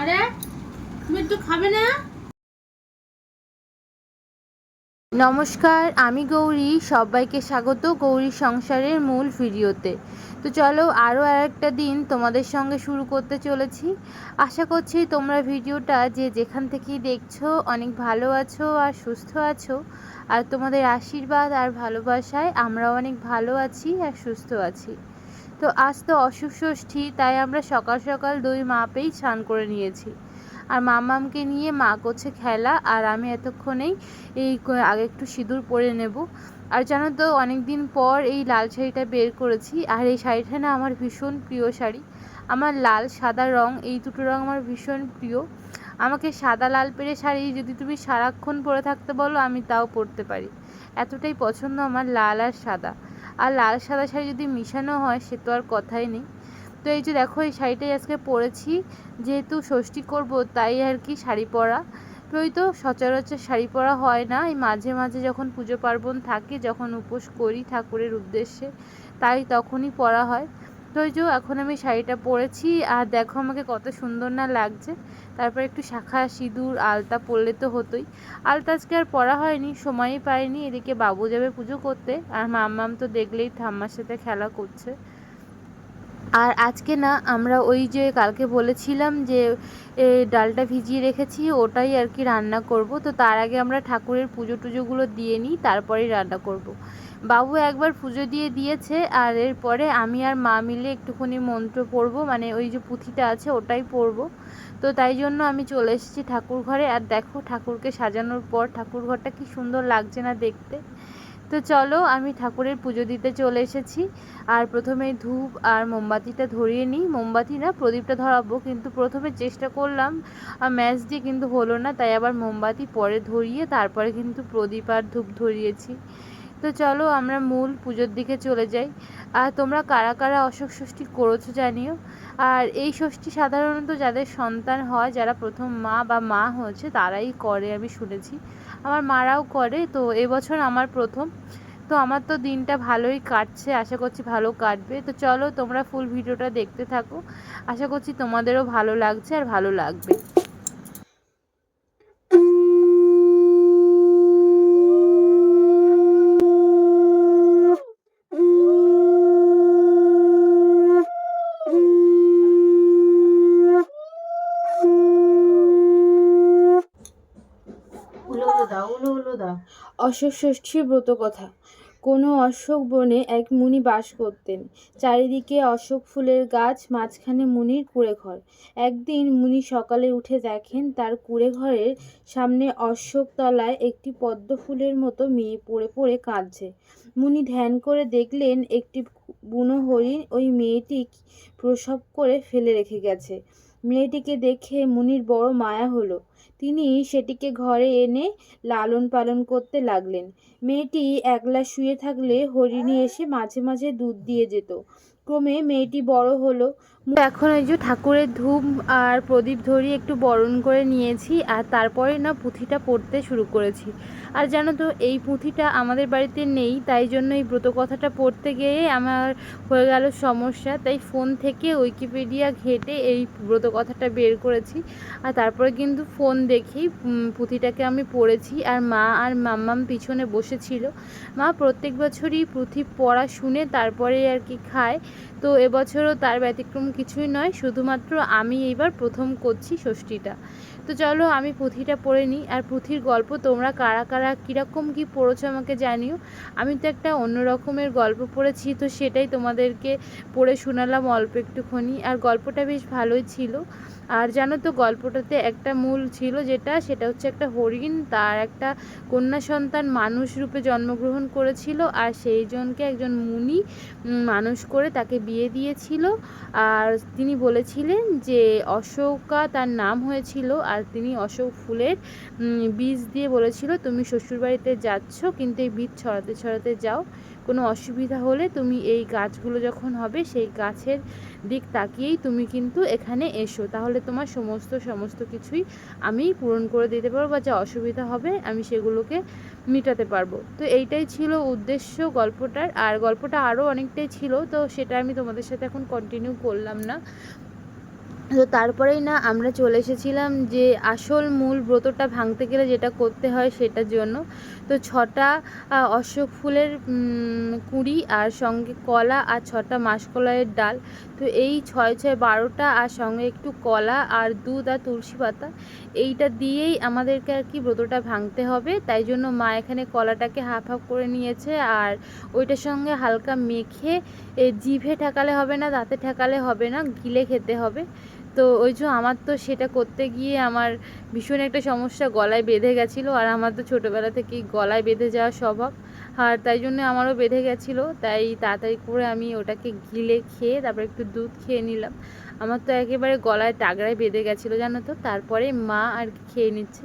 আরে তুমি একটু খাবে না? নমস্কার, আমি গৌরী। সবাইকে স্বাগত গৌরীর সংসারের মূল ভিডিওতে। তো চলো আরও একটা দিন তোমাদের সঙ্গে শুরু করতে চলেছি। আশা করছি তোমরা ভিডিওটা যে যেখান থেকেই দেখছো অনেক ভালো আছো আর সুস্থ আছো, আর তোমাদের আশীর্বাদ আর ভালোবাসায় আমরাও অনেক ভালো আছি আর সুস্থ আছি। তো আজ তো অশুভ ষষ্ঠী, তাই আমরা সকাল সকাল দই মাপেই স্নান করে নিয়েছি। আর মামামকে নিয়ে মা করছে খেলা, আর আমি এতক্ষণেই আগে একটু সিঁদুর পরে নেব। আর জানো তো অনেক দিন পর এই লাল শাড়িটা বের করেছি, আর এই শাড়িটা না আমার ভীষণ প্রিয় শাড়ি। আমার লাল সাদা রং, এই দুটো রং আমার ভীষণ প্রিয়। আমাকে সাদা লাল পেরে শাড়ি যদি তুমি সারাক্ষণ পরে থাকতে বলো আমি তাও পরতে পারি, এতটাই পছন্দ আমার লাল আর সাদা। আর লাল সাদা শাড়ি যদি মিশানো হয় সে তো আর কথাই নেই। তো এই যে দেখো, এই শাড়িটাই আজকে পরেছি, যেহেতু ষষ্ঠী করব তাই আর কি শাড়ি পরা। তো ওই তো সচরাচর শাড়ি পরা হয় না, এই মাঝে মাঝে যখন পুজো পার্বণ থাকে, যখন উপোস করি ঠাকুরের উদ্দেশ্যে, তাই তখনই পরা হয়। তো ওই যে এখন আমি শাড়িটা পরেছি, আর দেখো আমাকে কত সুন্দর না লাগছে। তারপর একটু শাঁখা সিঁদুর আলতা পরলে তো হতোই। আলতা আজকে আর পরা হয়নি, সময়ই পাইনি। এদিকে বাবু যাবে পুজো করতে, আর মাম্মাম তো দেখলেই ঠাম্মার সাথে খেলা করছে। আর আজকে না আমরা ওই যে কালকে বলেছিলাম যে ডালটা ভিজিয়ে রেখেছি, ওটাই আর কি রান্না করব। তো তার আগে আমরা ঠাকুরের পুজো টুজোগুলো দিয়ে নিই, তারপরেই রান্না করব। বাবু একবার পুজো দিয়ে দিয়েছে, আর এরপরে আমি আর মা মিলে একটুখানি মন্ত্র পড়বো, মানে ওই যে পুঁথিটা আছে ওটাই পড়বো। তো তাই জন্য আমি চলে এসেছি ঠাকুর ঘরে। আর দেখো ঠাকুরকে সাজানোর পর ঠাকুর ঘরটা কি সুন্দর লাগছে না দেখতে। তো চলো আমি ঠাকুরের পুজো দিতে চলে এসেছি। আর প্রথমে ধূপ আর মোমবাতিটা ধরিয়ে নিই। মোমবাতি না, প্রদীপটা ধরাবো, কিন্তু প্রথমে চেষ্টা করলাম ম্যাচ দিয়ে, কিন্তু হলো না, তাই আবার মোমবাতি পরে ধরিয়ে তারপরে কিন্তু প্রদীপ আর ধূপ ধরিয়েছি। তো চলো আমরা মূল পুজোর দিকে চলে যাই। আর তোমরা কারা কারা অশোক ষষ্ঠী করেছো জানিও। আর এই ষষ্ঠী সাধারণত যাদের সন্তান হয়, যারা প্রথম মা বা মা হয়েছে তারাই করে, আমি শুনেছি। আমার মারাও করে, তো এবছর আমার প্রথম। তো আমার তো দিনটা ভালোই কাটছে, আশা করছি ভালো কাটবে। তো চলো তোমরা ফুল ভিডিওটা দেখতে থাকো, আশা করছি তোমাদেরও ভালো লাগছে আর ভালো লাগবে। উলো উলো দাও, উলো উলো দাও। অশোক ষষ্ঠীর ব্রত কথা। কোনো অশোক বনে এক মুনি বাস করতেন। চারিদিকে অশোক ফুলের গাছ, মাঝখানে মুনির কুঁড়েঘর। একদিন মুনি সকালে উঠে দেখেন তার কুঁড়েঘরের সামনে অশোক তলায় একটি পদ্ম ফুলের মতো মেয়ে পড়ে পড়ে কাঁদছে। মুনি ধ্যান করে দেখলেন একটি বুনো হরিণ ওই মেয়েটি প্রসব করে ফেলে রেখে গেছে। মেয়েটিকে দেখে মুনির বড় মায়া হলো। তিনি সেটিকে ঘরে এনে লালন পালন করতে লাগলেন। মেয়েটি একলা শুয়ে থাকলে হরিণী এসে মাঝে মাঝে দুধ দিয়ে যেত। ক্রমে মেয়েটি বড় হলো। এখন ওই যে ঠাকুরের ধূপ আর প্রদীপ ধরিয়ে একটু বরণ করে নিয়েছি, আর তারপরে না পুঁথিটা পড়তে শুরু করেছি। আর জানো তো এই পুঁথিটা আমাদের বাড়িতে নেই, তাই জন্য এই ব্রত কথাটা পড়তে গিয়ে আমার হয়ে গেল সমস্যা। তাই ফোন থেকে উইকিপিডিয়া ঘেঁটে এই ব্রত কথাটা বের করেছি, আর তারপরে কিন্তু ফোন দেখেই পুঁথিটাকে আমি পড়েছি। আর মা আর মাম্মাম পিছনে বসেছিল। মা প্রত্যেক বছরই পুঁথি পড়া শুনে তারপরে আর কি খায়। তো এবছরও তার ব্যতিক্রম কিছুই নয়, শুধুমাত্র আমি এইবার প্রথম করছি ষষ্ঠীটা। তো চলো আমি পুঁথিটা পড়ে নিই। আর পুঁথির গল্প তোমরা কারা কারা কীরকম কী পড়েছো আমাকে জানিও। আমি তো একটা অন্য রকমের গল্প পড়েছি, তো সেটাই তোমাদেরকে পড়ে শোনালাম অল্প একটুখানি। আর গল্পটা বেশ ভালোই ছিল। আর জানো তো গল্পটাতে একটা মূল ছিল, সেটা হচ্ছে একটা হরিণ তার একটা কন্যা সন্তান মানুষ রূপে জন্মগ্রহণ করেছিল, আর সেই জনকে একজন মুনি মানুষ করে তাকে বিয়ে দিয়েছিল। আর তিনি বলেছিলেন যে অশোকা তার নাম হয়েছিল, আর তিনি অশোক ফুলের বীজ দিয়ে বলেছিল তুমি শ্বশুরবাড়িতে যাচ্ছ, কিন্তু এই বীজ ছড়াতে ছড়াতে যাও, কোনো অসুবিধা হলে তুমি এই গাছগুলো যখন হবে সেই গাছের দিক তাকিয়েই তুমি কিন্তু এখানে এসো, তাহলে তোমার সমস্ত কিছুই আমি পূরণ করে দিতে পারবো, বা যা অসুবিধা হবে আমি সেগুলোকে মেটাতে পারবো। তো এইটাই ছিল উদ্দেশ্য গল্পটার। আর গল্পটা আরও অনেকটাই ছিল, তো সেটা আমি তোমাদের সাথে এখন কন্টিনিউ করলাম না। তো তারপরেই না আমরা চলে এসেছিলাম যে আসল মূল ব্রতটা ভাঙতে গেলে যেটা করতে হয় সেটার জন্য। তো 6টা অশোক ফুলের কুঁড়ি আর সঙ্গে কলা আর 6টা মাসকলাইয়ের ডাল। তো এই 6 6 12টা আর সঙ্গে একটু কলা আর দুধ আর তুলসী পাতা, এইটা দিয়েই আমাদেরকে আর কি ব্রতটা ভাঙতে হবে। তাই জন্য মা এখানে কলাটাকে হাফ হাফ করে নিয়েছে, আর ওইটার সঙ্গে হালকা মেখে জিভে ঠেকালে হবে না, দাঁতে ঠেকালে হবে না, গিলে খেতে হবে। তো ওই যে আমার তো সেটা করতে গিয়ে আমার ভীষণ একটা সমস্যা, গলায় বেঁধে গেছিলো। আর আমার তো ছোটোবেলা থেকেই গলায় বেঁধে যাওয়া স্বভাব, আর তাই জন্য আমারও বেঁধে গেছিলো। তাই তাড়াতাড়ি করে আমি ওটাকে গিলে খেয়ে তারপর একটু দুধ খেয়ে নিলাম। আমার তো একেবারে গলায় টাগড়ায় বেঁধে গেছিলো জানো তো। তারপরে মা আর কি খেয়ে নিচ্ছে।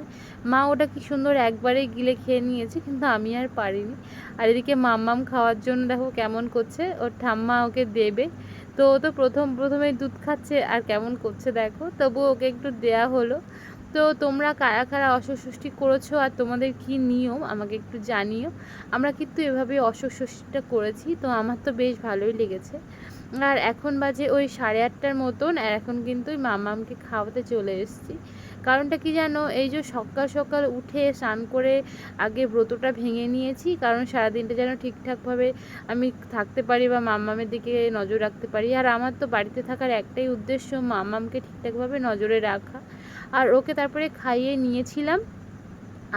মা ওটা কি সুন্দর একবারেই গিলে খেয়ে নিয়েছে, কিন্তু আমি আর পারিনি। আর এদিকে মাম্মাম খাওয়ার জন্য দেখো কেমন করছে, ওর ঠাম্মা ওকে দেবে। তো ও তো প্রথমেই দুধ খাচ্ছে আর কেমন করছে দেখো, তবু ওকে একটু দেয়া হলো। তো তোমরা কারা কারা অশোক ষষ্ঠী করেছো আর তোমাদের কি নিয়ম আমাকে একটু জানিও। আমরা কিন্তু এভাবে অশোক ষষ্ঠীটা করেছি, তো আমার তো বেশ ভালোই লেগেছে। আর এখন বাজে ওই 8:30টার মতন, আর এখন কিন্তু মামামকে খাওয়াতে চলে এসেছি। কারণটা কি জানো, এই যে সকাল সকাল উঠে স্নান করে আগে ব্রতটা ভেঙে নিয়েছি, কারণ সারাদিনটা যেন ঠিকঠাকভাবে আমি থাকতে পারি বা মাম্মামের দিকে নজর রাখতে পারি। আর আমার তো বাড়িতে থাকার একটাই উদ্দেশ্য, মাম্মামকে ঠিকঠাকভাবে নজরে রাখা। আর ওকে তারপরে খাইয়ে নিয়েছিলাম।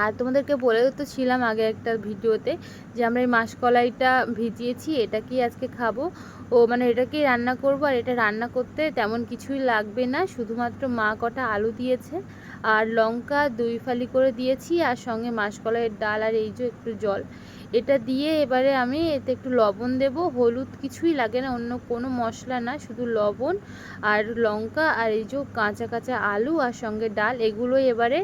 আর তোমাদেরকে বলেও তো ছিলাম আগে একটা ভিডিওতে যে আমরা এই মাসকলাইটা ভিজিয়েছি, এটাকেই আজকে খাবো। ও মানে এটাকেই রান্না করব। আর এটা রান্না করতে তেমন কিছুই লাগবে না, শুধুমাত্র মা কটা আলু দিয়েছে আর লঙ্কা 2 ফালি করে দিয়েছি, আর সঙ্গে মাসকলাইয়ের ডাল আর এই যে একটু জল, এটা দিয়ে এবারে আমি এতে একটু লবণ দেব। হলুদ কিছুই লাগে না, অন্য কোনো মশলা না, শুধু লবণ আর লঙ্কা আর এই যে কাঁচা কাঁচা আলু আর সঙ্গে ডাল, এগুলোই এবারে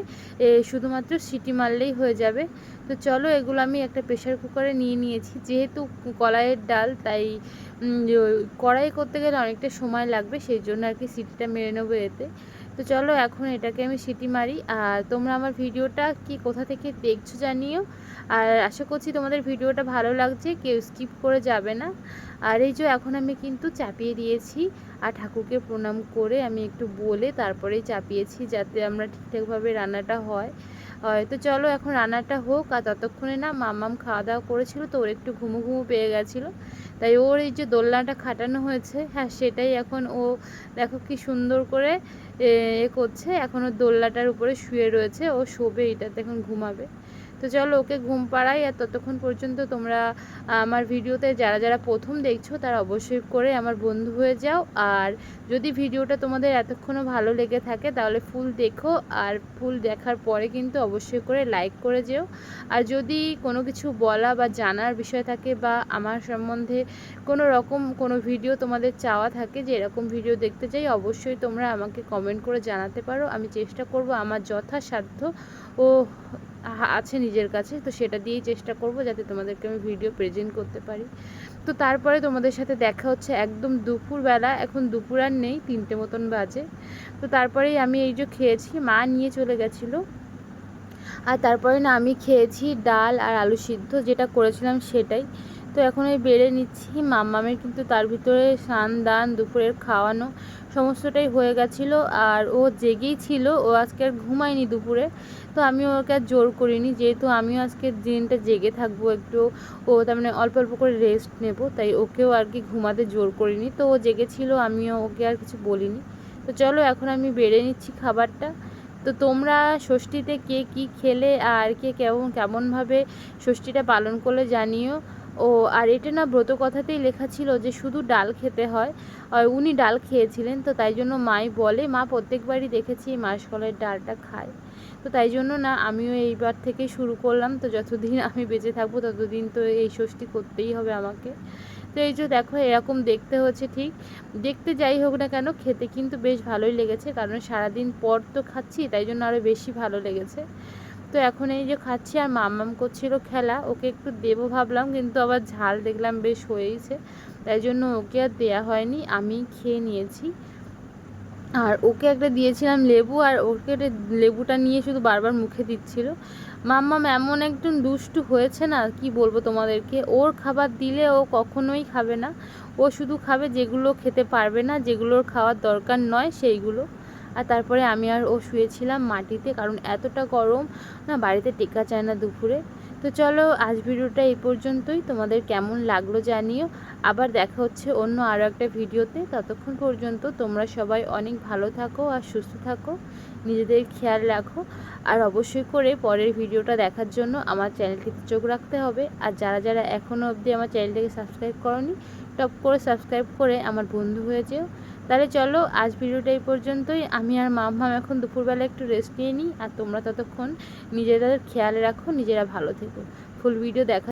শুধুমাত্র সিটি মারলেই হয়ে যাবে। তো চলো এগুলো আমি একটা প্রেশার কুকারে নিয়ে নিয়েছি, যেহেতু কলাইয়ের ডাল তাই কড়াই করতে গেলে অনেকটা সময় লাগবে, সেই জন্য আর কি সিটিটা মেরে নেবো এতে। তো চলো এখন এটাকে আমি সিটি মারি। আর তোমরা আমার ভিডিওটা কি কোথা থেকে দেখছো জানিও। আর আশা করছি তোমাদের ভিডিওটা ভালো লাগছে, কেউ স্কিপ করে যাবে না। আর এই যে এখন আমি কিন্তু চাপিয়ে দিয়েছি, আর ঠাকুরকে প্রণাম করে আমি একটু বলে তারপরেই চাপিয়েছি, যাতে আমরা ঠিকঠাকভাবে রান্নাটা হয়। তো চলো এখন রান্নাটা হোক। আর ততক্ষণে না মাম্মাম খাওয়া দাওয়া করেছিল, তো ওর একটু ঘুমো ঘুমো পেয়ে গেছিলো, তাই ওর এই যে দোলনাটা খাটানো হয়েছে, হ্যাঁ সেটাই এখন ও দেখো কি সুন্দর করে করছে। এখন ওর দোলনাটার উপরে শুয়ে রয়েছে, ও শোবে এটাতে, এখন ঘুমাবে। তো চলো ওকে ঘুম পাড়াই। আর ততক্ষণ পর্যন্ত তোমরা আমার ভিডিওতে যারা যারা প্রথম দেখছো তারা অবশ্যই করে আমার বন্ধু হয়ে যাও। আর যদি ভিডিওটা তোমাদের এতক্ষণও ভালো লেগে থাকে তাহলে ফুল দেখো, আর ফুল দেখার পরে কিন্তু অবশ্যই করে লাইক করে যেও। আর যদি কোনো কিছু বলা বা জানার বিষয় থাকে বা আমার সম্বন্ধে কোনো রকম কোনো ভিডিও তোমাদের চাওয়া থাকে যে এরকম ভিডিও দেখতে চাই, অবশ্যই তোমরা আমাকে কমেন্ট করে জানাতে পারো। আমি চেষ্টা করব আমার যথাসাধ্য ও আছে নিজের কাছে, তো সেটা দিয়েই চেষ্টা করব যাতে তোমাদেরকে আমি ভিডিও প্রেজেন্ট করতে পারি। তো তারপরে তোমাদের সাথে দেখা হচ্ছে একদম দুপুরবেলা, এখন দুপুর আর নেই, 3টে মতন বাজে। তো তারপরেই আমি এই যে খেয়েছি, মা নিয়ে চলে গেছিলো। আর তারপরে না আমি খেয়েছি ডাল আর আলু সিদ্ধ, যেটা করেছিলাম সেটাই। তো এখন ওই বেড়ে নিচ্ছি। মাম্মামের কিন্তু তার ভিতরে স্নান দান দুপুরের খাওয়ানো সমস্তটাই হয়ে গেছিলো, আর ও জেগেই ছিল, ও আজকে আর ঘুমায়নি দুপুরে। তো আমি ওকে আর জোর করিনি, যেহেতু আমিও আজকে দিনটা জেগে থাকবো একটু, ও তার মানে অল্প অল্প করে রেস্ট নেব, তাই ওকেও আর কি ঘুমাতে জোর করিনি। তো ও জেগেছিল, আমিও ওকে আর কিছু বলিনি। তো চলো এখন আমি বেড়ে নিচ্ছি খাবারটা। তো তোমরা ষষ্ঠীতে কে কী খেলে আর কে কেমনভাবে ষষ্ঠীটা পালন করলে জানিও। ও আর এটা না ব্রত কথাতেই লেখা ছিল যে শুধু ডাল খেতে হয়, আর উনি ডাল খেয়েছিলেন, তো তাই জন্য মাই বলে, মা প্রত্যেকবারই দেখেছি মাসকলাইয়ের ডালটা খায়। তো তাই জন্য না আমিও এইবার থেকেই শুরু করলাম। তো যতদিন আমি বেঁচে থাকবো ততদিন তো এই ষষ্ঠী করতেই হবে আমাকে। তো এই যে দেখো এরকম দেখতে হচ্ছে, ঠিক দেখতে যাই হোক না কেন, খেতে কিন্তু বেশ ভালোই লেগেছে, কারণ সারাদিন পর তো খাচ্ছি, তাই জন্য আরও বেশি ভালো লেগেছে। তো এখন এই যে খাচ্ছি, আর মাম্মাম করছিল খেলা, ওকে একটু দেবো ভাবলাম, কিন্তু আবার ঝাল দেখলাম বেশ হয়েইছে, তাই জন্য ওকে আর দেয়া হয়নি, আমি খেয়ে নিয়েছি। আর ওকে একটা দিয়েছিলাম লেবু, আর ওকে লেবুটা নিয়ে শুধু বারবার মুখে দিচ্ছিল। মাম্মাম এমন একজন দুষ্টু হয়েছে না, কি বলবো তোমাদেরকে। ওর খাবার দিলে ও কখনোই খাবে না, ও শুধু খাবে যেগুলো খেতে পারবে না, যেগুলোর খাওয়ার দরকার নয় সেইগুলো। আর তারপরে আমি আর ও শুয়েছিলাম মাটিতে, কারণ এতটা গরম না, বাড়িতে টেকা চায় না দুপুরে। তো চলো আজ ভিডিওটা এই পর্যন্তই, তোমাদের কেমন লাগলো জানিও। আবার দেখা হচ্ছে অন্য আরও একটা ভিডিওতে। ততক্ষণ পর্যন্ত তোমরা সবাই অনেক ভালো থাকো আর সুস্থ থাকো, নিজেদের খেয়াল রাখো। আর অবশ্যই করে পরের ভিডিওটা দেখার জন্য আমার চ্যানেলটিতে চোখ রাখতে হবে। আর যারা যারা এখনও অবধি আমার চ্যানেলটাকে সাবস্ক্রাইব করোনি, টপ করে সাবস্ক্রাইব করে আমার বন্ধু হয়ে যেও। তাহলে চলো আজ ভিডিওটা এই পর্যন্তই। আমি আর মাম্মাম এখন দুপুরবেলা একটু রেস্ট নিয়ে নিই, আর তোমরা ততক্ষণ নিজেদের খেয়াল রাখো, নিজেরা ভালো থেকো। ফুল ভিডিও দেখা